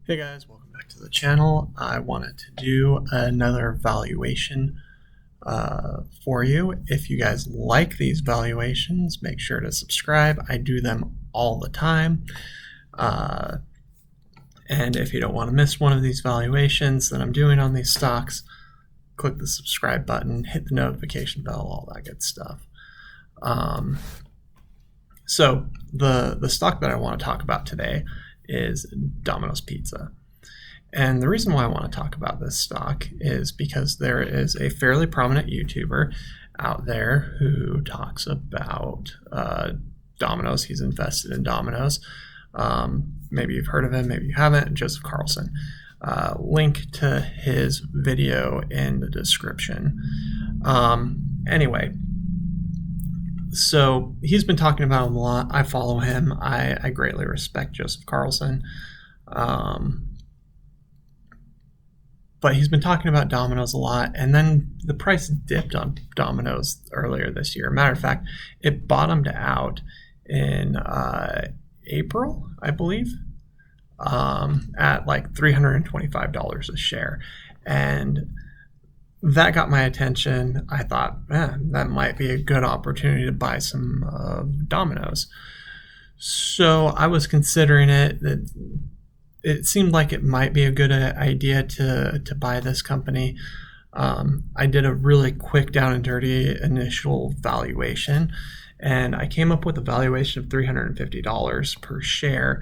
Hey guys, welcome back to the channel. I wanted to do another valuation for you. If you guys like these valuations, make sure to subscribe. I do them all the time. And if you don't want to miss one of these valuations that I'm doing on these stocks, click the subscribe button, hit the notification bell, all that good stuff. So the stock that I want to talk about today is Domino's Pizza. And the reason why I want to talk about this stock is because there is a fairly prominent YouTuber out there who talks about Domino's. He's invested in Domino's. Maybe you've heard of him, maybe you haven't. Joseph Carlson. Link to his video in the description. Anyway, so he's been talking about him a lot. I follow him. I greatly respect Joseph Carlson. But he's been talking about Domino's a lot, and then the price dipped on Domino's earlier this year. Matter of fact, it bottomed out in April, I believe, at like $325 a share. And that got my attention. I thought, man, that might be a good opportunity to buy some Domino's. So I was considering it. It seemed like it might be a good idea to buy this company. I did a really quick down and dirty initial valuation, and I came up with a valuation of $350 per share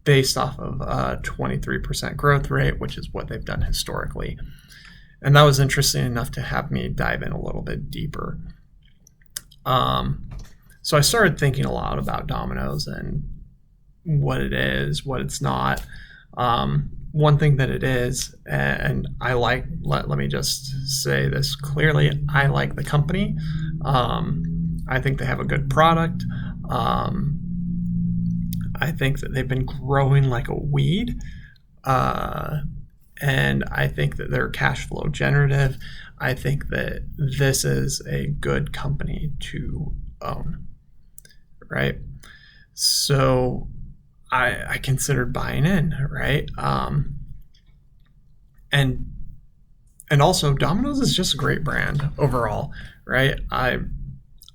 based off of a 23% growth rate, which is what they've done historically. And that was interesting enough to have me dive in a little bit deeper. So I started thinking a lot about Domino's and what it is, what it's not. One thing that it is, and I like, let me just say this clearly, I like the company. I think they have a good product. I think that they've been growing like a weed. And I think that they're cash flow generative. I think that this is a good company to own, right? So I considered buying in, right? And also Domino's is just a great brand overall, right? I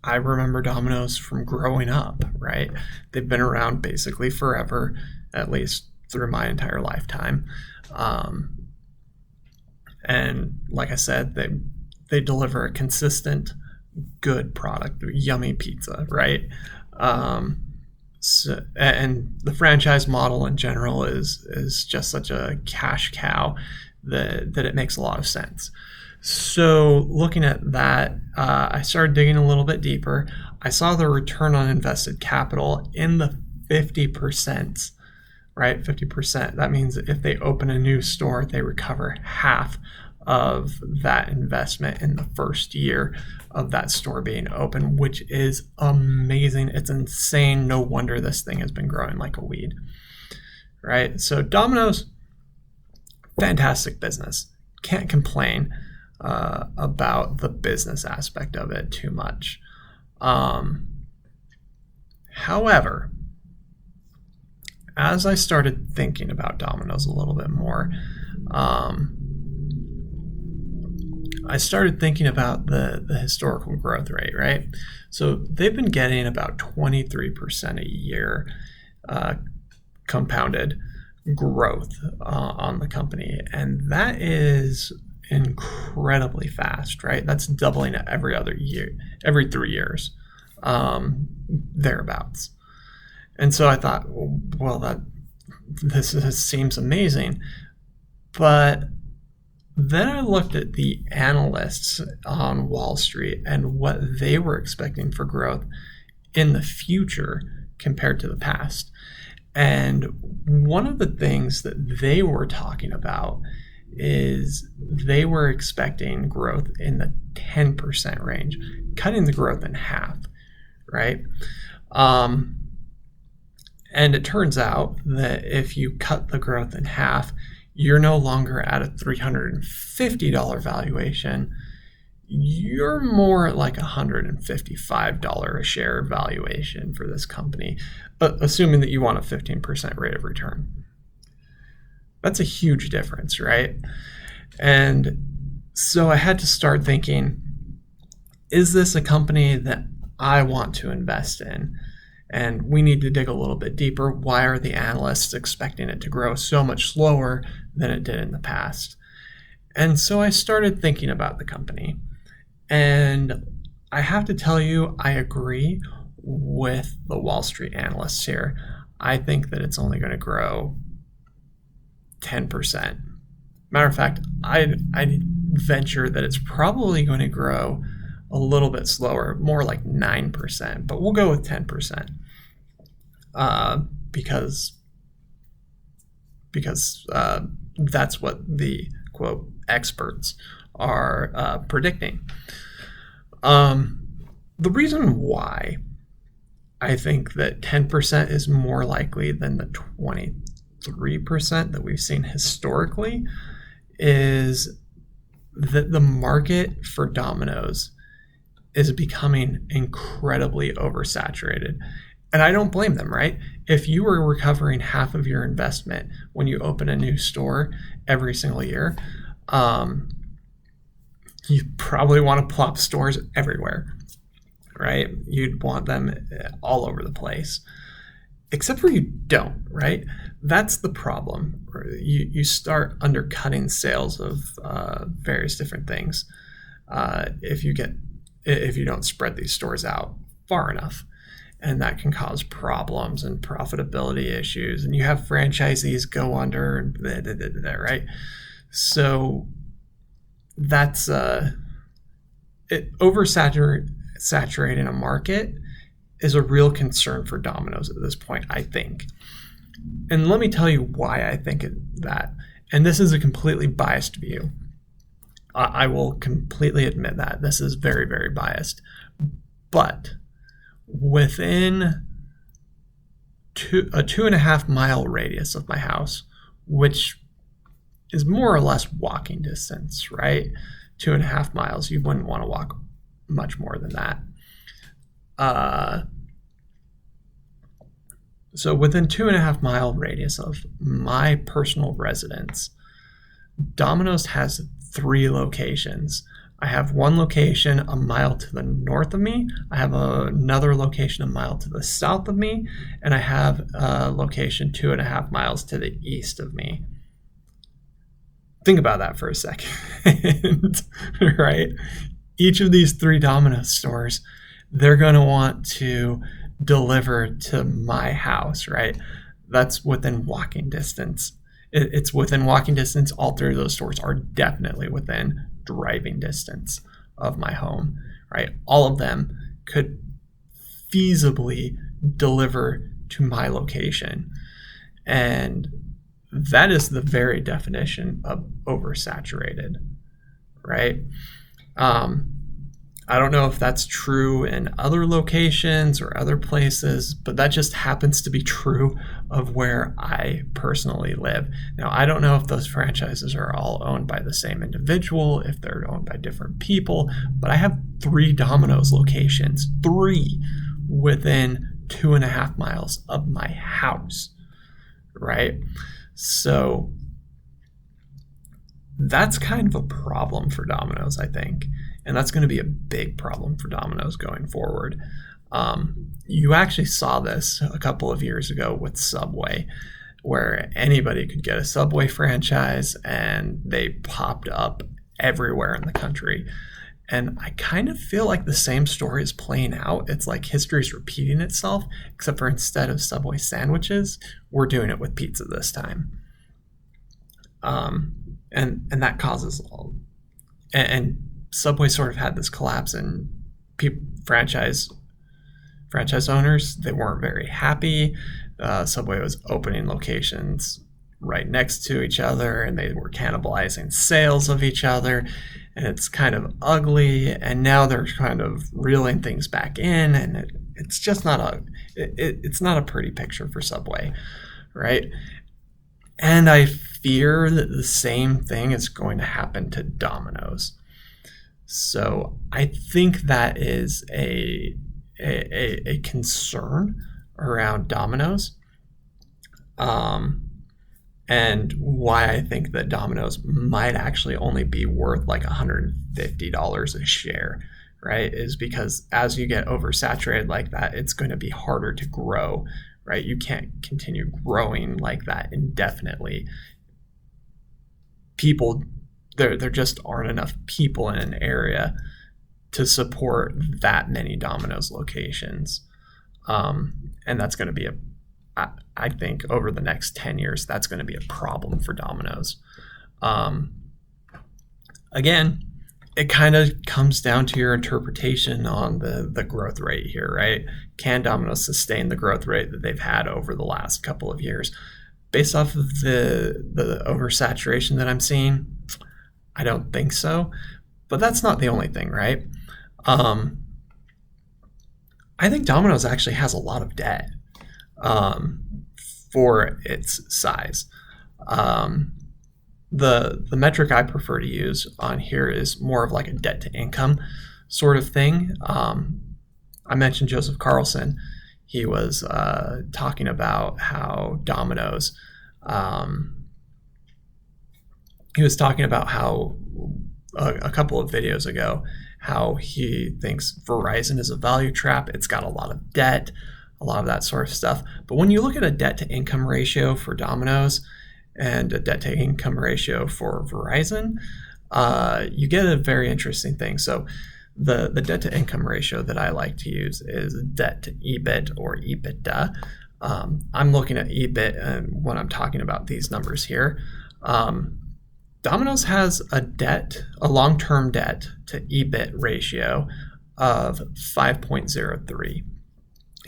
remember Domino's from growing up, right? They've been around basically forever, at least through my entire lifetime. And like I said, they deliver a consistent, good product, yummy pizza, right? So, and the franchise model in general is just such a cash cow that it makes a lot of sense. So looking at that, I started digging a little bit deeper. I saw the return on invested capital in the 50%, right? 50%. That means if they open a new store, they recover half of that investment in the first year of that store being open, which is amazing. It's insane. No wonder this thing has been growing like a weed, right? So Domino's, fantastic business. Can't complain about the business aspect of it too much. However, as I started thinking about Domino's a little bit more, I started thinking about the historical growth rate, right? So they've been getting about 23% a year compounded growth on the company. And that is incredibly fast, right? That's doubling it every other year, every 3 years, thereabouts. And so I thought, well, this seems amazing. But then I looked at the analysts on Wall Street and what they were expecting for growth in the future compared to the past. And one of the things that they were talking about is they were expecting growth in the 10% range, cutting the growth in half, right? And it turns out that if you cut the growth in half, you're no longer at a $350 valuation. You're more at like $155 a share valuation for this company, assuming that you want a 15% rate of return. That's a huge difference, right? And so I had to start thinking, is this a company that I want to invest in? And we need to dig a little bit deeper. Why are the analysts expecting it to grow so much slower than it did in the past? And so I started thinking about the company. And I have to tell you, I agree with the Wall Street analysts here. I think that it's only going to grow 10%. Matter of fact, I'd venture that it's probably going to grow a little bit slower, more like 9%, but we'll go with 10%, because that's what the quote experts are predicting. The reason why I think that 10% is more likely than the 23% that we've seen historically is that the market for Domino's is becoming incredibly oversaturated. And I don't blame them, right? If you were recovering half of your investment when you open a new store every single year, you probably want to plop stores everywhere, right? You'd want them all over the place. Except for you don't, right? That's the problem. You start undercutting sales of various different things if you don't spread these stores out far enough. And that can cause problems and profitability issues. And you have franchisees go under and right? So that's oversaturating a market is a real concern for Domino's at this point, I think. And let me tell you why I think that. And this is a completely biased view. I will completely admit that. This is very, very biased. But within a 2.5 mile radius of my house, which is more or less walking distance, right? 2.5 miles, you wouldn't want to walk much more than that. So within 2.5 mile radius of my personal residence, Domino's has 3 locations. I have one location a mile to the north of me. I have another location a mile to the south of me, and I have a location 2.5 miles to the east of me. Think about that for a second, right? Each of these 3 Domino's stores, they're going to want to deliver to my house, right? That's within walking distance. It's within walking distance. All 3 of those stores are definitely within driving distance of my home, right? All of them could feasibly deliver to my location. And that is the very definition of oversaturated, right? I don't know if that's true in other locations or other places, but that just happens to be true of where I personally live. Now, I don't know if those franchises are all owned by the same individual, if they're owned by different people, but I have 3 Domino's locations, 3 within 2.5 miles of my house, right? So that's kind of a problem for Domino's, I think. And that's going to be a big problem for Domino's going forward. You actually saw this a couple of years ago with Subway, where anybody could get a Subway franchise and they popped up everywhere in the country. And I kind of feel like the same story is playing out. It's like history's repeating itself, except for instead of Subway sandwiches, we're doing it with pizza this time. And that causes and Subway sort of had this collapse in franchise owners. They weren't very happy. Subway was opening locations right next to each other, and they were cannibalizing sales of each other, and it's kind of ugly. And now they're kind of reeling things back in, and it's just not it's not a pretty picture for Subway, right? And I fear that the same thing is going to happen to Domino's. So I think that is a concern around Domino's. and why I think that Domino's might actually only be worth like $150 a share, right? Is because as you get oversaturated like that, it's going to be harder to grow, right? You can't continue growing like that indefinitely. People, there just aren't enough people in an area to support that many Domino's locations. And that's going to be I think over the next 10 years, that's going to be a problem for Domino's. Again, it kind of comes down to your interpretation on the growth rate here, right? Can Domino's sustain the growth rate that they've had over the last couple of years? Based off of the oversaturation that I'm seeing, I don't think so. But that's not the only thing, right? I think Domino's actually has a lot of debt for its size. The metric I prefer to use on here is more of like a debt to income sort of thing. I mentioned Joseph Carlson. He was talking about how Domino's, he was talking about how a couple of videos ago, how he thinks Verizon is a value trap. It's got a lot of debt, a lot of that sort of stuff. But when you look at a debt to income ratio for Domino's and a debt to income ratio for Verizon, you get a very interesting thing. So the debt to income ratio that I like to use is debt to EBIT or EBITDA. I'm looking at EBIT and when I'm talking about these numbers here. Domino's has a long-term debt to EBIT ratio of 5.03.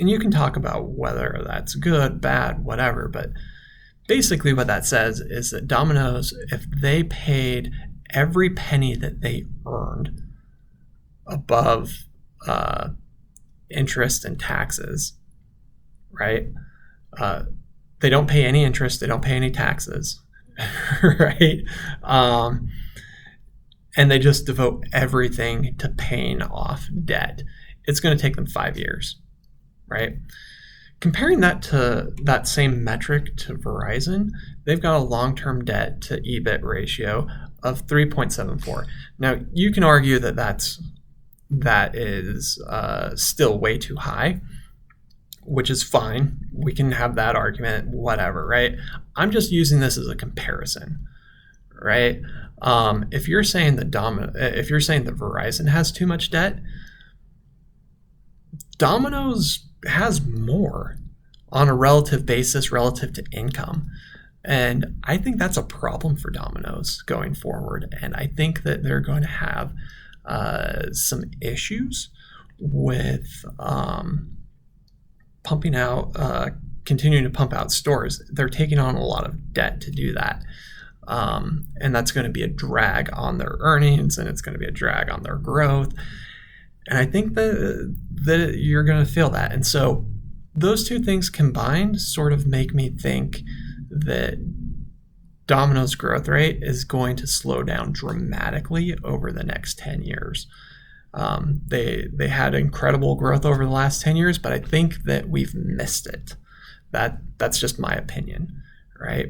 And you can talk about whether that's good, bad, whatever, but basically what that says is that Domino's, if they paid every penny that they earned above interest and taxes, right? They don't pay any interest, they don't pay any taxes. Right? And they just devote everything to paying off debt. It's going to take them 5 years, right? Comparing that to that same metric to Verizon, they've got a long-term debt to EBIT ratio of 3.74. Now, you can argue that that is still way too high, which is fine. We can have that argument, whatever, right? I'm just using this as a comparison, right? If you're saying that Verizon has too much debt, Domino's has more on a relative basis relative to income. And I think that's a problem for Domino's going forward. And I think that they're going to have some issues with continuing to pump out stores. They're taking on a lot of debt to do that. And that's going to be a drag on their earnings, and it's going to be a drag on their growth. And I think that you're going to feel that. And so those two things combined sort of make me think that Domino's growth rate is going to slow down dramatically over the next 10 years. They had incredible growth over the last 10 years, but I think that we've missed it. That's just my opinion, right?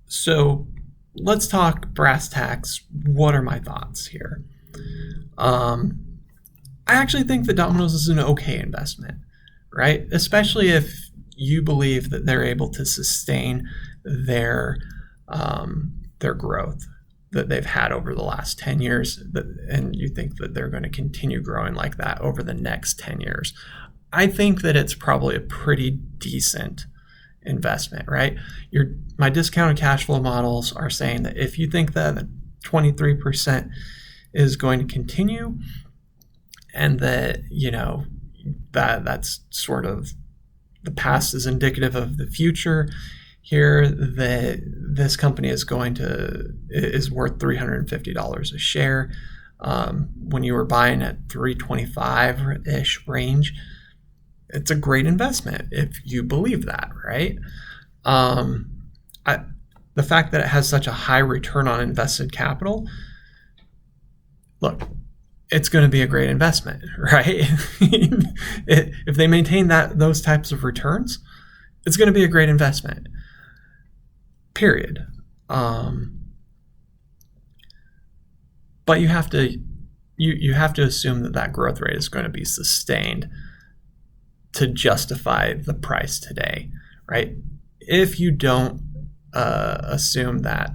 So let's talk brass tacks. What are my thoughts here? I actually think that Domino's is an okay investment, right? Especially if you believe that they're able to sustain their growth that they've had over the last 10 years, and you think that they're going to continue growing like that over the next 10 years. I think that it's probably a pretty decent investment, right? My discounted cash flow models are saying that if you think that 23% is going to continue, and that, that's sort of the past is indicative of the future here, that this company is worth $350 a share. When you were buying at $325-ish range, it's a great investment if you believe that, right? The fact that it has such a high return on invested capital, look, it's going to be a great investment, right? If they maintain those types of returns, it's going to be a great investment. Period. But you have to assume that growth rate is going to be sustained to justify the price today, right? If you don't assume that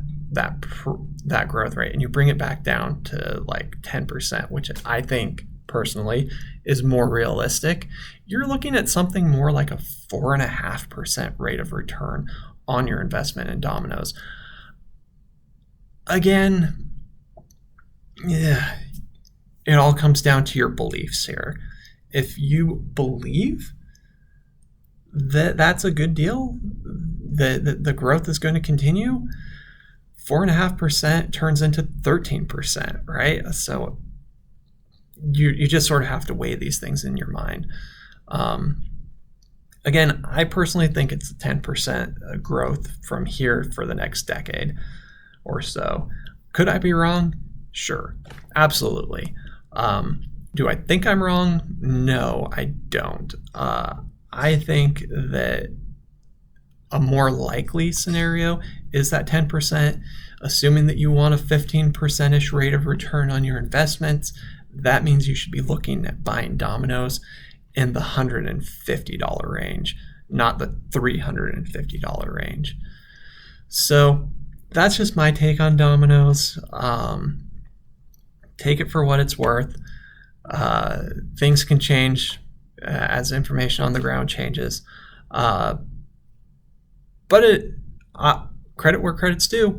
growth rate and you bring it back down to like 10%, which I think personally is more realistic, you're looking at something more like a 4.5% rate of return on your investment in Domino's. Again, yeah, it all comes down to your beliefs here. If you believe that that's a good deal, that the growth is going to continue, 4.5% turns into 13%, right? So you just sort of have to weigh these things in your mind. Again, I personally think it's a 10% growth from here for the next decade or so. Could I be wrong? Sure, absolutely. Do I think I'm wrong? No, I don't. I think that a more likely scenario is that 10%, assuming that you want a 15%-ish rate of return on your investments. That means you should be looking at buying Domino's in the $150 range, not the $350 range. So that's just my take on Domino's. Take it for what it's worth. Things can change as information on the ground changes. But credit where credit's due.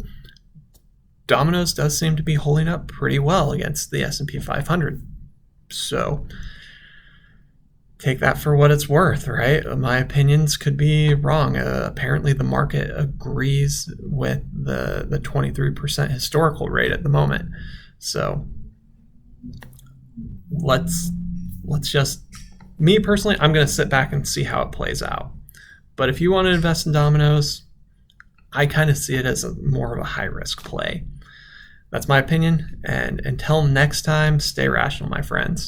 Domino's does seem to be holding up pretty well against the S&P 500. So take that for what it's worth, right? My opinions could be wrong. Apparently the market agrees with the 23% historical rate at the moment. So let's just, me personally, I'm going to sit back and see how it plays out. But if you want to invest in Domino's, I kind of see it as more of a high risk play. That's my opinion. And until next time, stay rational, my friends.